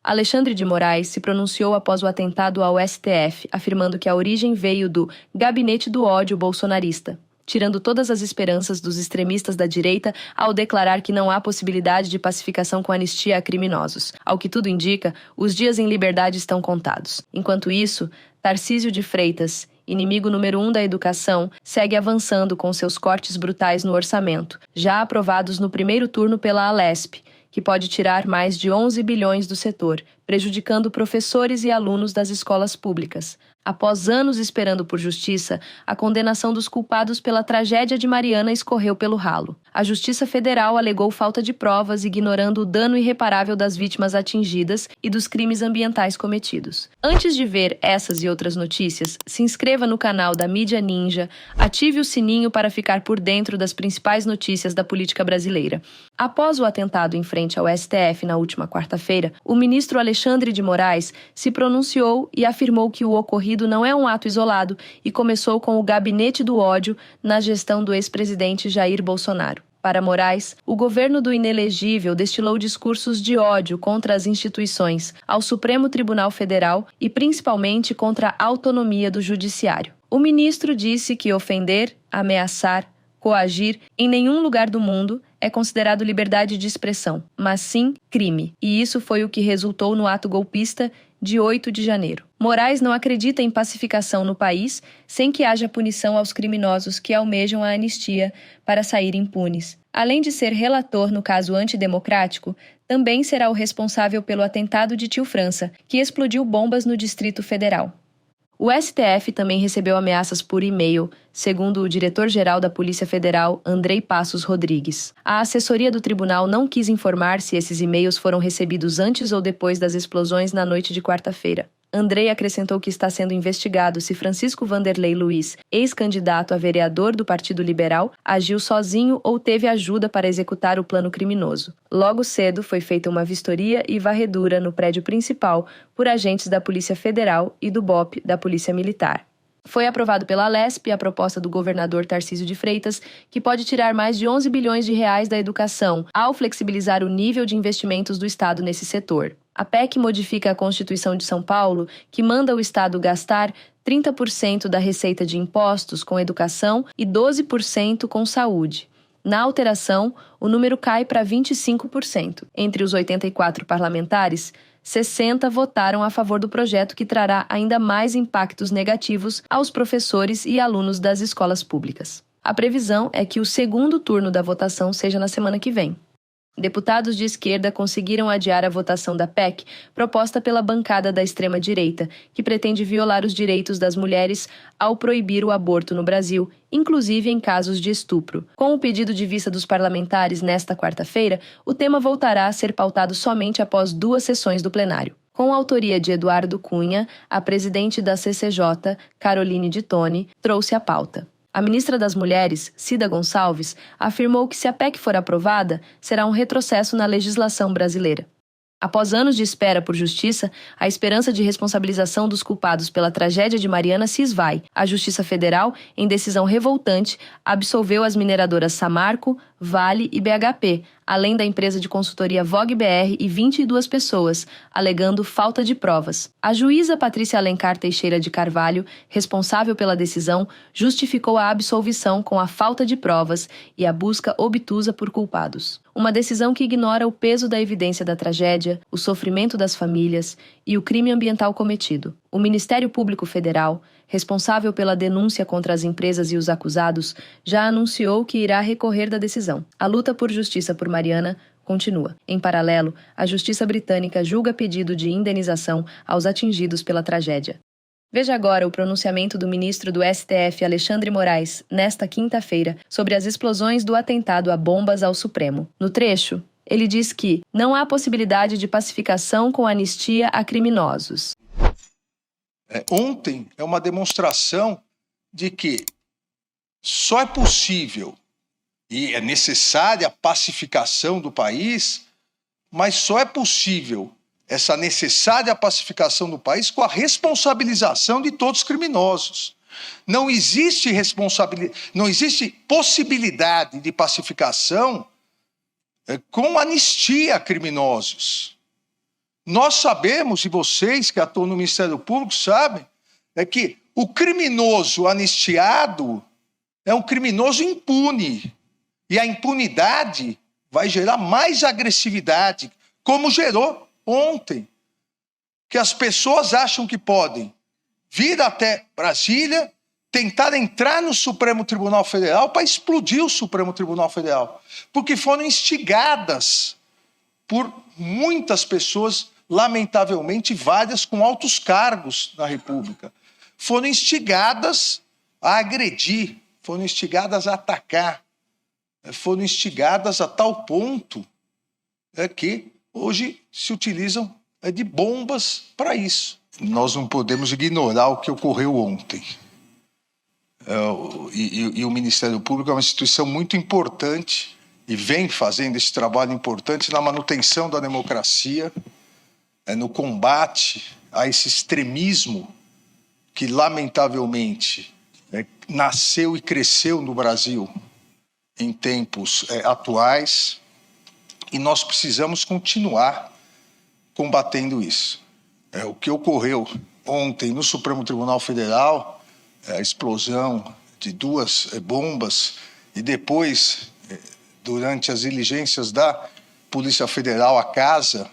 Alexandre de Moraes se pronunciou após o atentado ao STF, afirmando que a origem veio do gabinete do ódio bolsonarista, tirando todas as esperanças dos extremistas da direita ao declarar que não há possibilidade de pacificação com anistia a criminosos. Ao que tudo indica, os dias em liberdade estão contados. Enquanto isso, Tarcísio de Freitas, inimigo número 1 da educação, segue avançando com seus cortes brutais no orçamento, já aprovados no primeiro turno pela Alesp, que pode tirar mais de 11 bilhões do setor, prejudicando professores e alunos das escolas públicas. Após anos esperando por justiça, a condenação dos culpados pela tragédia de Mariana escorreu pelo ralo. A Justiça Federal alegou falta de provas, ignorando o dano irreparável das vítimas atingidas e dos crimes ambientais cometidos. Antes de ver essas e outras notícias, se inscreva no canal da Mídia Ninja, ative o sininho para ficar por dentro das principais notícias da política brasileira. Após o atentado em frente ao STF na última quarta-feira, o ministro Alexandre de Moraes se pronunciou e afirmou que o ocorrido não é um ato isolado e começou com o gabinete do ódio na gestão do ex-presidente Jair Bolsonaro. Para Moraes, o governo do inelegível destilou discursos de ódio contra as instituições, ao Supremo Tribunal Federal e principalmente contra a autonomia do judiciário. O ministro disse que ofender, ameaçar, coagir em nenhum lugar do mundo é considerado liberdade de expressão, mas sim crime. E isso foi o que resultou no ato golpista de 8 de janeiro. Moraes não acredita em pacificação no país sem que haja punição aos criminosos que almejam a anistia para sair impunes. Além de ser relator no caso antidemocrático, também será o responsável pelo atentado de Tio França, que explodiu bombas no Distrito Federal. O STF também recebeu ameaças por e-mail, segundo o diretor-geral da Polícia Federal, Andrei Passos Rodrigues. A assessoria do tribunal não quis informar se esses e-mails foram recebidos antes ou depois das explosões na noite de quarta-feira. Andrei acrescentou que está sendo investigado se Francisco Vanderlei Luiz, ex-candidato a vereador do Partido Liberal, agiu sozinho ou teve ajuda para executar o plano criminoso. Logo cedo foi feita uma vistoria e varredura no prédio principal por agentes da Polícia Federal e do BOP da Polícia Militar. Foi aprovado pela Alesp a proposta do governador Tarcísio de Freitas, que pode tirar mais de 11 bilhões de reais da educação, ao flexibilizar o nível de investimentos do Estado nesse setor. A PEC modifica a Constituição de São Paulo, que manda o Estado gastar 30% da receita de impostos com educação e 12% com saúde. Na alteração, o número cai para 25%. Entre os 84 parlamentares, 60 votaram a favor do projeto, que trará ainda mais impactos negativos aos professores e alunos das escolas públicas. A previsão é que o segundo turno da votação seja na semana que vem. Deputados de esquerda conseguiram adiar a votação da PEC, proposta pela bancada da extrema-direita, que pretende violar os direitos das mulheres ao proibir o aborto no Brasil, inclusive em casos de estupro. Com o pedido de vista dos parlamentares nesta quarta-feira, o tema voltará a ser pautado somente após 2 sessões do plenário. Com a autoria de Eduardo Cunha, a presidente da CCJ, Caroline de Tone, trouxe a pauta. A ministra das Mulheres, Cida Gonçalves, afirmou que se a PEC for aprovada, será um retrocesso na legislação brasileira. Após anos de espera por justiça, a esperança de responsabilização dos culpados pela tragédia de Mariana se esvai. A Justiça Federal, em decisão revoltante, absolveu as mineradoras Samarco, Vale e BHP, além da empresa de consultoria Vogue BR e 22 pessoas, alegando falta de provas. A juíza Patrícia Alencar Teixeira de Carvalho, responsável pela decisão, justificou a absolvição com a falta de provas e a busca obtusa por culpados. Uma decisão que ignora o peso da evidência da tragédia, o sofrimento das famílias e o crime ambiental cometido. O Ministério Público Federal, responsável pela denúncia contra as empresas e os acusados, já anunciou que irá recorrer da decisão. A luta por justiça por Mariana continua. Em paralelo, a Justiça Britânica julga pedido de indenização aos atingidos pela tragédia. Veja agora o pronunciamento do ministro do STF, Alexandre Moraes, nesta quinta-feira, sobre as explosões do atentado a bombas ao Supremo. No trecho, ele diz que não há possibilidade de pacificação com anistia a criminosos. Ontem é uma demonstração de que só é possível e é necessária a pacificação do país, mas só é possível essa necessária pacificação do país com a responsabilização de todos os criminosos. Não existe possibilidade de pacificação com anistia a criminosos. Nós sabemos, e vocês que atuam no Ministério Público sabem, é que o criminoso anistiado é um criminoso impune. E a impunidade vai gerar mais agressividade, como gerou ontem. Que as pessoas acham que podem vir até Brasília, tentar entrar no Supremo Tribunal Federal para explodir o Supremo Tribunal Federal. Porque foram instigadas por muitas pessoas, lamentavelmente várias com altos cargos na República. Foram instigadas a agredir, foram instigadas a atacar, foram instigadas a tal ponto que hoje se utilizam de bombas para isso. Nós não podemos ignorar o que ocorreu ontem. E o Ministério Público é uma instituição muito importante e vem fazendo esse trabalho importante na manutenção da democracia, no combate a esse extremismo que, lamentavelmente, nasceu e cresceu no Brasil em tempos atuais, e nós precisamos continuar combatendo isso. O que ocorreu ontem no Supremo Tribunal Federal, a explosão de 2 bombas, e depois, durante as diligências da Polícia Federal, a casa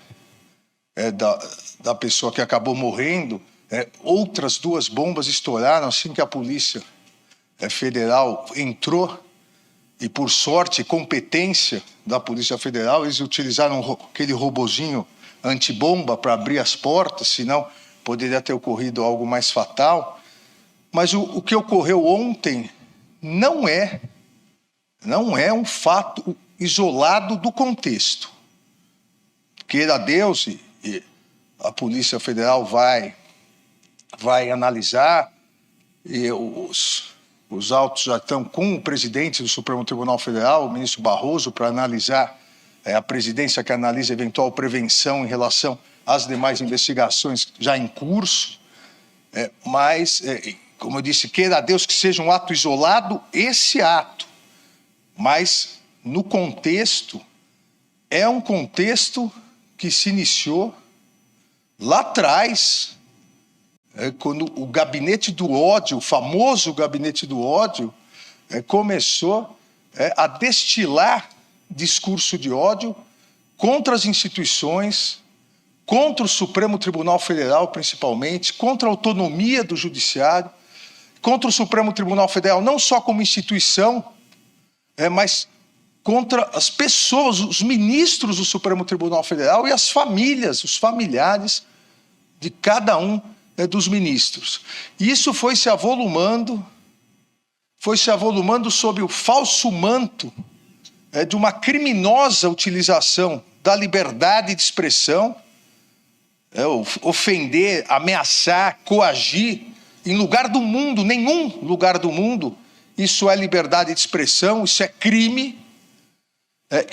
da pessoa que acabou morrendo, outras 2 bombas estouraram assim que a Polícia Federal entrou, e por sorte e competência da Polícia Federal, eles utilizaram aquele robozinho antibomba para abrir as portas, senão poderia ter ocorrido algo mais fatal. Mas o que ocorreu ontem não é um fato isolado do contexto. Queira Deus, e a Polícia Federal vai analisar, e os autos já estão com o presidente do Supremo Tribunal Federal, o ministro Barroso, para analisar a presidência que analisa eventual prevenção em relação às demais investigações já em curso. Mas, como eu disse, queira Deus que seja um ato isolado, esse ato. Mas, no contexto, é um contexto que se iniciou lá atrás, quando o gabinete do ódio, o famoso gabinete do ódio, começou a destilar discurso de ódio contra as instituições, contra o Supremo Tribunal Federal, principalmente, contra a autonomia do Judiciário, contra o Supremo Tribunal Federal, não só como instituição, mas contra as pessoas, os ministros do Supremo Tribunal Federal e as famílias, os familiares de cada um dos ministros. E isso foi se avolumando sob o falso manto de uma criminosa utilização da liberdade de expressão, ofender, ameaçar, coagir, em lugar do mundo, nenhum lugar do mundo, isso é liberdade de expressão, isso é crime.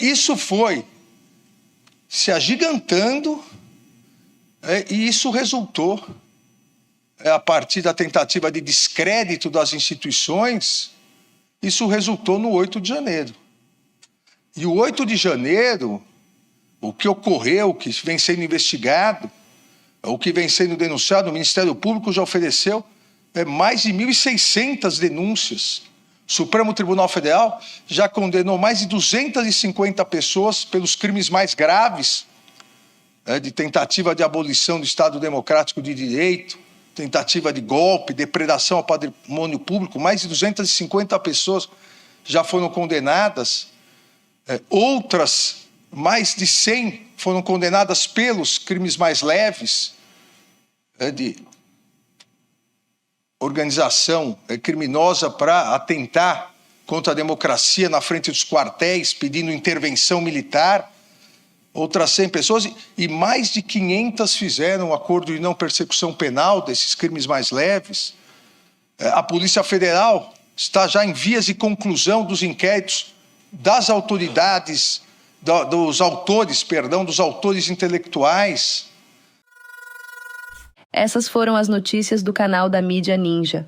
Isso foi se agigantando, e isso resultou, a partir da tentativa de descrédito das instituições, isso resultou no 8 de janeiro. E o 8 de janeiro, o que ocorreu, o que vem sendo investigado, o que vem sendo denunciado, o Ministério Público já ofereceu mais de 1.600 denúncias. O Supremo Tribunal Federal já condenou mais de 250 pessoas pelos crimes mais graves, de tentativa de abolição do Estado Democrático de Direito, tentativa de golpe, depredação ao patrimônio público. Mais de 250 pessoas já foram condenadas. Outras, mais de 100, foram condenadas pelos crimes mais leves, de organização criminosa para atentar contra a democracia na frente dos quartéis, pedindo intervenção militar. Outras 100 pessoas, e mais de 500 fizeram um acordo de não persecução penal desses crimes mais leves. A Polícia Federal está já em vias de conclusão dos inquéritos das autoridades, dos autores intelectuais. Essas foram as notícias do canal da Mídia Ninja.